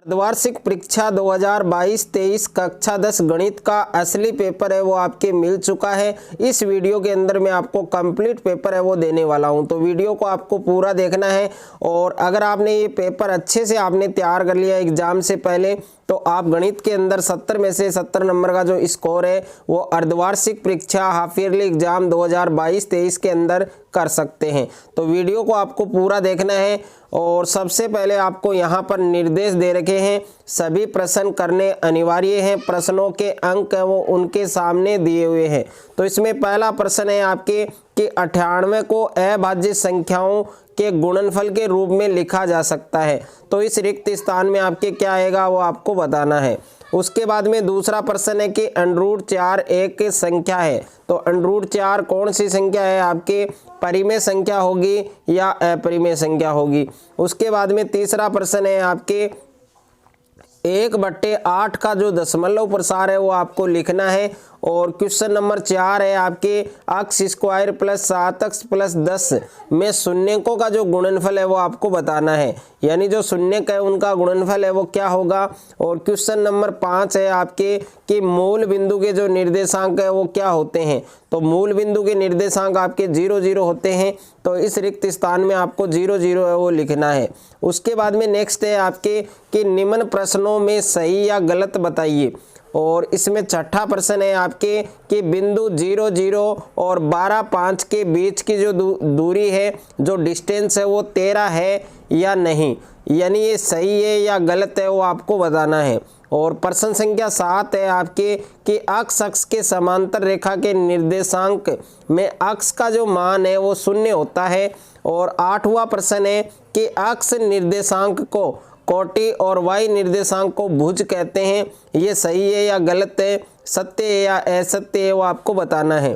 अर्धवार्षिक परीक्षा 2022-23 कक्षा 10 गणित का असली पेपर है वो आपके मिल चुका है। इस वीडियो के अंदर मैं आपको कंप्लीट पेपर है वो देने वाला हूं, तो वीडियो को आपको पूरा देखना है। और अगर आपने ये पेपर अच्छे से आपने तैयार कर लिया एग्जाम से पहले, तो आप गणित के अंदर 70 में से 70 नंबर का जो स्कोर है वो अर्धवार्षिक परीक्षा हाफ ईयरली एग्जाम 2022-23 के अंदर कर सकते हैं। तो वीडियो को आपको पूरा देखना है। और सबसे पहले आपको यहाँ पर निर्देश दे रखे हैं, सभी प्रश्न करने अनिवार्य हैं। प्रश्नों के अंक है वो उनके सामने दिए हुए हैं। तो इसमें पहला प्रश्न है आपके कि 98 को अभाज्य संख्याओं के गुणनफल के रूप में लिखा जा सकता है। तो इस रिक्त स्थान में आपके क्या आएगा वो आपको बताना है। उसके बाद में दूसरा प्रश्न है कि √4 एक संख्या है। तो √4 कौन सी संख्या है, आपके परिमेय संख्या होगी या अपरिमेय संख्या होगी। उसके बाद में तीसरा प्रश्न है आपके 1/8 का जो दशमलव प्रसार है वो आपको लिखना है। और क्वेश्चन नंबर 4 है आपके x² + 7x + 10 में शून्यकों का जो गुणनफल है वो आपको बताना है, यानी जो शून्यक है उनका गुणनफल है वो क्या होगा। और क्वेश्चन नंबर 5 है आपके कि मूल बिंदु के जो निर्देशांक है वो क्या होते हैं। तो मूल बिंदु के निर्देशांक आपके 0 0 होते हैं। तो इस रिक्त स्थान में आपको 0 0 है वो लिखना है। उसके बाद में नेक्स्ट है आपके कि निम्न प्रश्नों में सही या गलत बताइए। और इसमें छठा प्रश्न है आपके कि बिंदु 0 0 और 12 5 के बीच की जो दूरी है, जो डिस्टेंस है वो 13 है या नहीं, यानी ये सही है या गलत है वो आपको बताना है। और प्रश्न संख्या 7 है आपके कि अक्ष के समांतर रेखा के निर्देशांक में अक्ष का जो मान है वो 0 होता है। और 8वां प्रश्न है कि अक्ष निर्देशांक को कोटि और y निर्देशांक को भुज कहते हैं, ये सही है या गलत है, सत्य है या असत्य है वो आपको बताना है।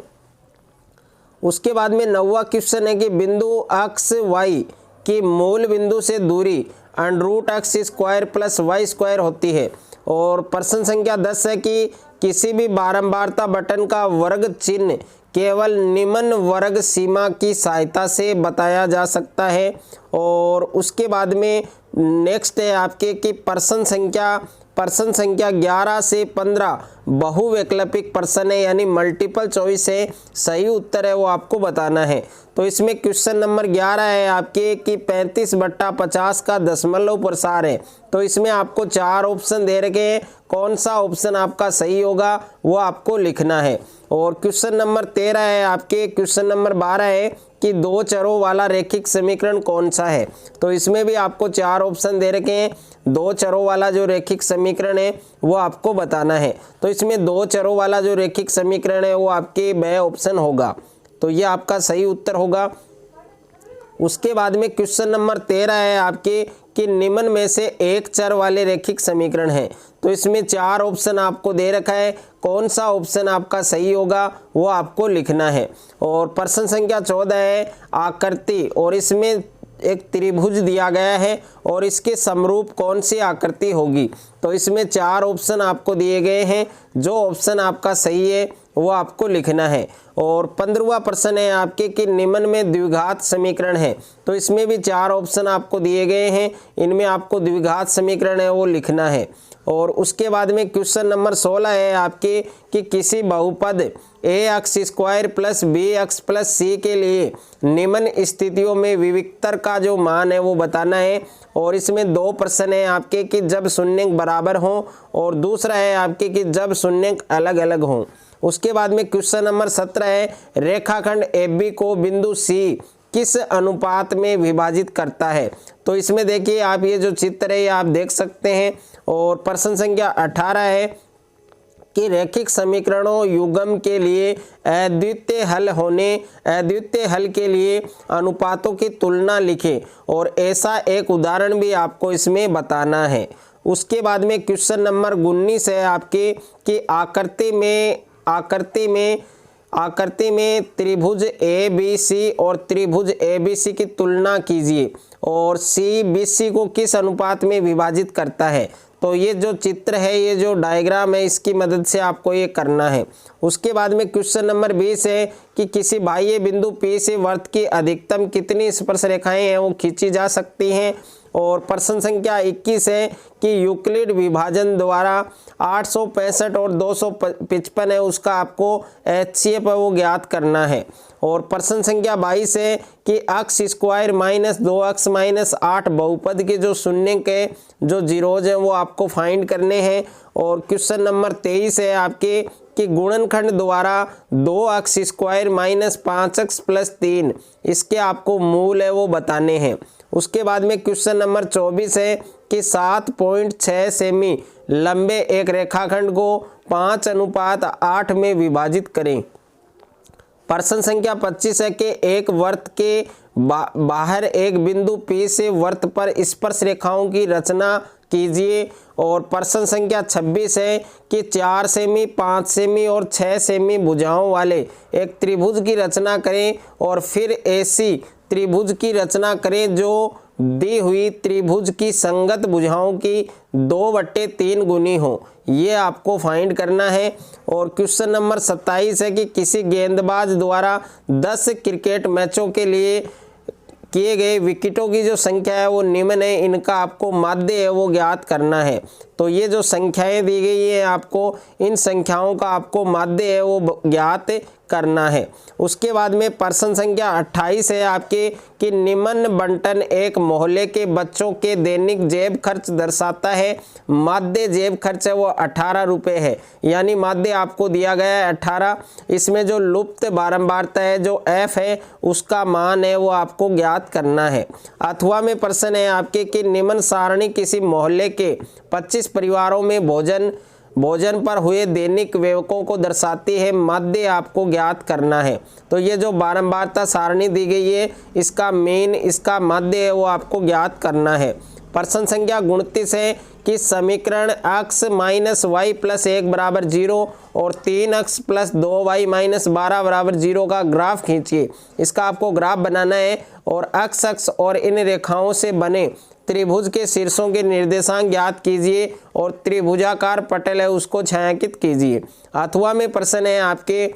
उसके बाद में 9वां क्वेश्चन है कि बिंदु अक्ष y की मूल बिंदु से दूरी √x² + y² होती है। और प्रश्न संख्या 10 है कि किसी भी बारंबारता बटन का वर्ग चिन्ह केवल निम्न वर्ग सीमा की सहायता से बताया जा सकता है। और उसके बाद में नेक्स्ट है आपके कि प्रश्न संख्या 11 से 15 बहुवैकल्पिक प्रश्न है, यानी मल्टीपल चॉइस है, सही उत्तर है वो आपको बताना है। तो इसमें क्वेश्चन नंबर 11 है आपके कि 35/50 का दशमलव प्रसार है। तो इसमें आपको 4 ऑप्शन दे रखे हैं, कौन सा ऑप्शन आपका सही होगा वो आपको लिखना है। और क्वेश्चन नंबर 13 है आपके क्वेश्चन नंबर 12 है कि 2 चरों वाला रैखिक समीकरण कौन सा है। तो इसमें भी आपको 4 ऑप्शन दे रखे हैं, 2 चरों वाला जो रैखिक समीकरण है वो आपको बताना है। तो इसमें 2 चरों वाला जो रैखिक समीकरण है वो आपके ब ऑप्शन होगा, तो ये आपका सही उत्तर होगा। उसके बाद में क्वेश्चन नंबर 13 है आपके कि निम्न में से एक चर वाले रैखिक समीकरण है। तो इसमें 4 ऑप्शन आपको दे रखा है, कौन सा ऑप्शन आपका सही होगा वो आपको लिखना है। और प्रश्न संख्या 14 है आकृति, और इसमें एक त्रिभुज दिया गया है और इसके समरूप कौन सी आकृति होगी। तो इसमें 4 ऑप्शन आपको दिए गए हैं, जो ऑप्शन आपका सही है वो आपको लिखना है। और 15वां प्रश्न है आपके कि निम्न में द्विघात समीकरण है। तो इसमें भी 4 ऑप्शन आपको दिए गए हैं, इनमें आपको द्विघात समीकरण है वो लिखना है। और उसके बाद में क्वेश्चन नंबर 16 है आपके कि किसी बहुपद ax² + bx + c के लिए निम्न स्थितियों में विविक्तर का जो मान है वो बताना है। और इसमें 2 प्रश्न है आपके कि जब शून्यक बराबर हों, और दूसरा है आपके कि जब शून्यक अलग अलग हों। उसके बाद में क्वेश्चन नंबर 17 है रेखाखंड AB को बिंदु C किस अनुपात में विभाजित करता है। तो इसमें देखिए आप ये जो चित्र है ये आप देख सकते हैं। और प्रश्न संख्या 18 है कि रैखिक समीकरणों युग्म के लिए अद्वितीय हल के लिए अनुपातों की तुलना लिखें, और ऐसा एक उदाहरण भी आपको इसमें बताना है। उसके बाद में क्वेश्चन नंबर 19 है आपके कि आकृति में त्रिभुज ABC और त्रिभुज ABC की तुलना कीजिए, और CBC को किस अनुपात में विभाजित करता है। तो ये जो चित्र है, ये जो डायग्राम है, इसकी मदद से आपको ये करना है। उसके बाद में क्वेश्चन नंबर 20 है कि किसी बाह्य बिंदु P से वृत्त की अधिकतम कितनी स्पर्श रेखाएं हैं वो खींची जा सकती हैं। और प्रश्न संख्या 21 है कि यूक्लिड विभाजन द्वारा 865 और 255 है उसका आपको HCF है वो ज्ञात करना है। और प्रश्न संख्या 22 है कि x square minus 2x minus 8 बहुपद के जो शून्य के जो जीरोज हैं वो आपको फाइंड करने हैं। और क्वेश्चन नंबर 23 है आपके कि गुणनखंड द्वारा 2x square minus 5x plus 3 इसके आपको मूल है वो बताने हैं। उसके बाद में क्वेश्चन नंबर 24 है कि 7.6 सेमी लंबे एक रेखाखंड को 5:8 में विभाजित करें। प्रश्न संख्या 25 है कि एक वर्त के बाहर एक बिंदु P से वर्त पर स्पर्श रेखाओं की रचना कीजिए। और प्रश्न संख्या 26 है कि 4 सेमी 5 सेमी और 6 सेमी भुजाओं वाले एक त्रिभुज की रचना करें और फिर ऐसी त्रिभुज की रचना करें जो दी हुई त्रिभुज की संगत भुजाओं की 2/3 गुनी हो। ये आपको फाइंड करना है। और क्वेश्चन नंबर 27 है कि किसी गेंदबाज द्वारा 10 क्रिकेट मैचों के लिए किए गए विकेटों की जो संख्या है वो निम्न है, इनका आपको माध्य है वो ज्ञात करना है। तो ये जो संख्याएं दी गई है आपको, इन संख्याओं का आपको माध्य है वो ज्ञात करना है। उसके बाद में प्रश्न संख्या 28 है आपके कि निम्न बंटन एक मोहल्ले के बच्चों के दैनिक जेब खर्च दर्शाता है। माध्य जेब खर्च है वो 18 रुपये है, यानी माध्य आपको दिया गया है 18। इसमें जो लुप्त बारंबारता है जो F है उसका मान है वो आपको ज्ञात करना है। अथवा में प्रश्न है आपके कि निम्न सारणी किसी मोहल्ले के 25 परिवारों में भोजन पर हुए दैनिक व्यवकों को दर्शाती है। माध्य आपको ज्ञात करना है। तो ये जो बारंबारता सारणी दी गई है इसका मेन इसका माध्य है वो आपको ज्ञात करना है। प्रश्न संख्या 29 है कि समीकरण x माइनस वाई प्लस 1 बराबर 0 और 3x प्लस 2y माइनस 12 बराबर 0 का ग्राफ खींचिए। इसका आपको ग्राफ बनाना है और x अक्ष और इन रेखाओं से बने त्रिभुज के शीर्षों के निर्देशांक ज्ञात कीजिए और त्रिभुजाकार पटल है उसको छायांकित कीजिए। अथवा में प्रश्न है आपके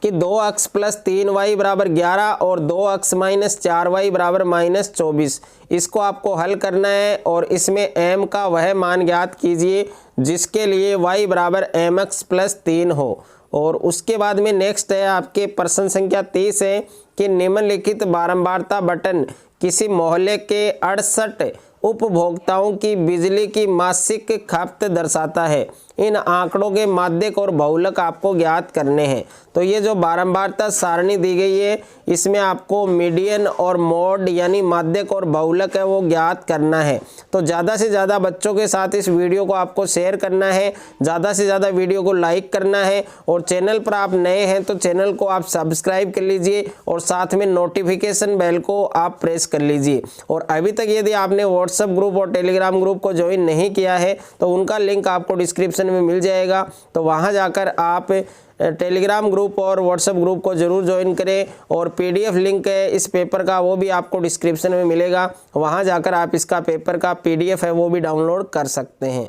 कि 2x प्लस 3y बराबर 11 और 2x माइनस 4y बराबर माइनस 24। इसको आपको हल करना है और इसमें m का वह मान ज्ञात कीजिए जिसके लिए y बराबर mx प्लस 3 हो। और उसके बाद में नेक्स्ट है आपके प्रश्न संख्या 30 है कि निम्नलिखित बारंबारता बटन किसी मोहल्ले के 68 उपभोक्ताओं की बिजली की मासिक खपत दर्शाता है। इन आंकड़ों के माध्यक और बहुलक आपको ज्ञात करने हैं। तो ये जो बारंबारता सारणी दी गई है इसमें आपको मीडियन और मोड यानी माध्यक और बहुलक है वो ज्ञात करना है। तो ज़्यादा से ज़्यादा बच्चों के साथ इस वीडियो को आपको शेयर करना है, ज़्यादा से ज़्यादा वीडियो को लाइक करना है और चैनल पर आप नए हैं तो चैनल को आप सब्सक्राइब कर लीजिए और साथ में नोटिफिकेशन बेल को आप प्रेस कर लीजिए। और अभी तक यदि आपने व्हाट्सएप ग्रुप और टेलीग्राम ग्रुप को ज्वाइन नहीं किया है तो उनका लिंक आपको डिस्क्रिप्शन में मिल जाएगा। तो वहां जाकर आप टेलीग्राम ग्रुप और व्हाट्सएप ग्रुप को जरूर ज्वाइन करें। और पीडीएफ लिंक है इस पेपर का वो भी आपको डिस्क्रिप्शन में मिलेगा, वहां जाकर आप इसका पेपर का पीडीएफ है वो भी डाउनलोड कर सकते हैं।